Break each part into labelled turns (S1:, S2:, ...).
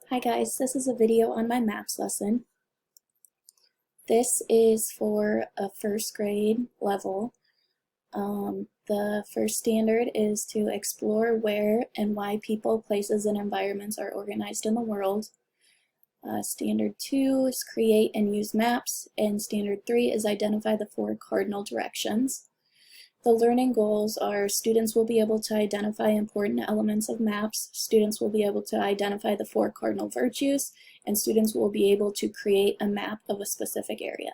S1: Hi guys, this is a video on my maps lesson. This is for a first grade level. The first standard is to explore where and why people, places, and environments are organized in the world. Standard 2 is create and use maps, and Standard 3 is identify the 4 cardinal directions. The learning goals are students will be able to identify important elements of maps, students will be able to identify the 4 cardinal virtues, and students will be able to create a map of a specific area.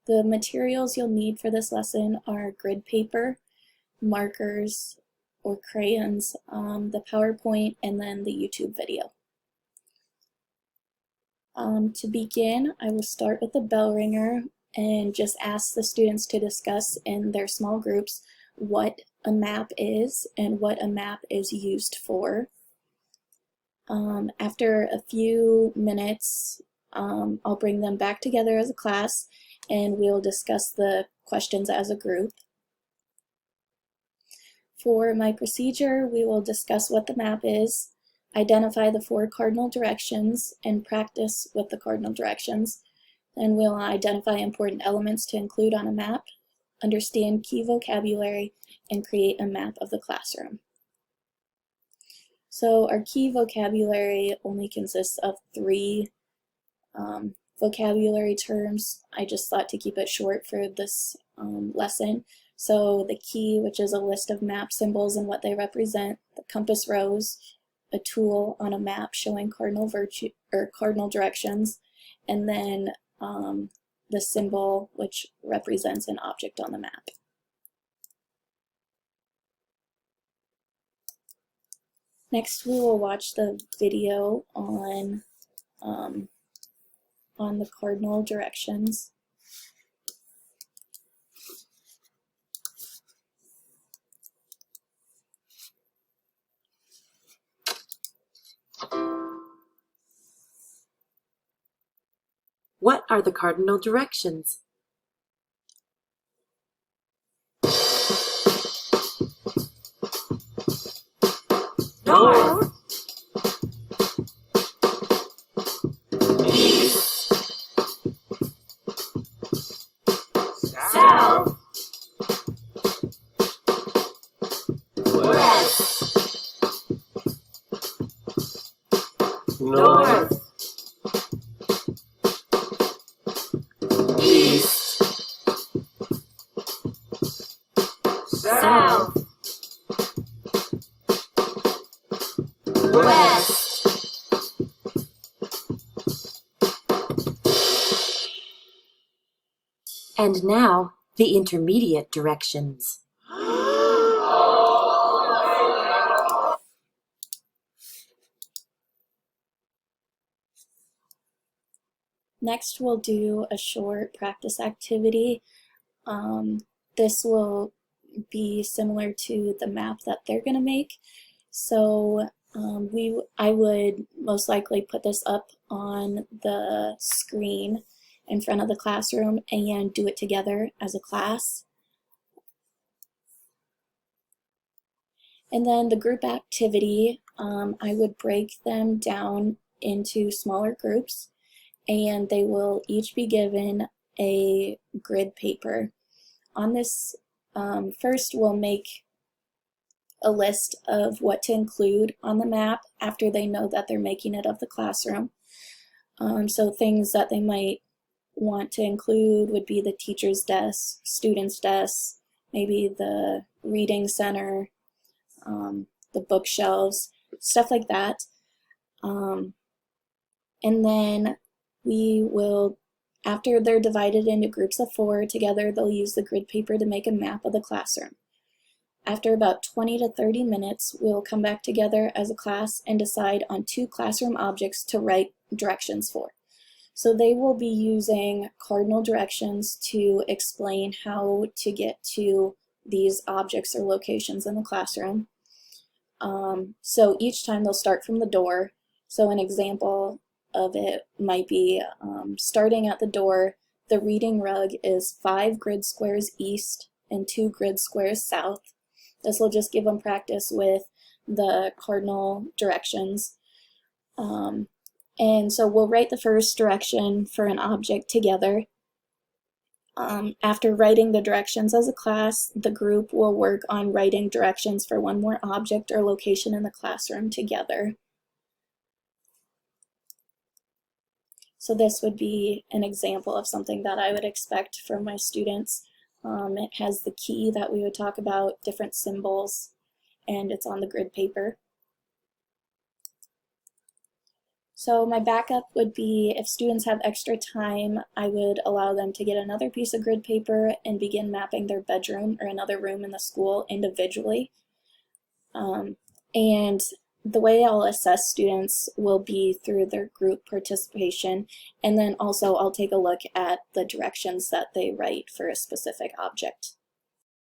S1: The materials you'll need for this lesson are grid paper, markers or crayons, the PowerPoint, and then the YouTube video. To begin, I will start with the bell ringer and just ask the students to discuss in their small groups what a map is and what a map is used for. After a few minutes, I'll bring them back together as a class and we'll discuss the questions as a group. For my procedure, we will discuss what the map is, identify the 4 cardinal directions, and practice with the cardinal directions. Then we'll identify important elements to include on a map, understand key vocabulary, and create a map of the classroom. So our key vocabulary only consists of 3 vocabulary terms. I just thought to keep it short for this lesson. So the key, which is a list of map symbols and what they represent, the compass rose, a tool on a map showing cardinal directions, and then the symbol which represents an object on the map. Next we will watch the video on the cardinal directions.
S2: What are the cardinal directions? North, east, south, west, north, east, south, west. And now, the intermediate directions.
S1: Next we'll do a short practice activity. This will be similar to the map that they're going to make. So I would most likely put this up on the screen in front of the classroom and do it together as a class. And then the group activity, I would break them down into smaller groups and they will each be given a grid paper. On this, first we'll make a list of what to include on the map after they know that they're making it of the classroom. So things that they might want to include would be the teacher's desk, student's desk, maybe the reading center, the bookshelves, stuff like that. And then we will, after they're divided into groups of 4 together, they'll use the grid paper to make a map of the classroom. After about 20 to 30 minutes, we'll come back together as a class and decide on 2 classroom objects to write directions for. So they will be using cardinal directions to explain how to get to these objects or locations in the classroom. So each time they'll start from the door. So an example of it might be starting at the door, the reading rug is 5 grid squares east and 2 grid squares south. This will just give them practice with the cardinal directions. And so we'll write the first direction for an object together. After writing the directions as a class, the group will work on writing directions for one more object or location in the classroom together. So this would be an example of something that I would expect from my students. It has the key that we would talk about, different symbols, and it's on the grid paper. So my backup would be if students have extra time, I would allow them to get another piece of grid paper and begin mapping their bedroom or another room in the school individually. And the way I'll assess students will be through their group participation, and then also I'll take a look at the directions that they write for a specific object.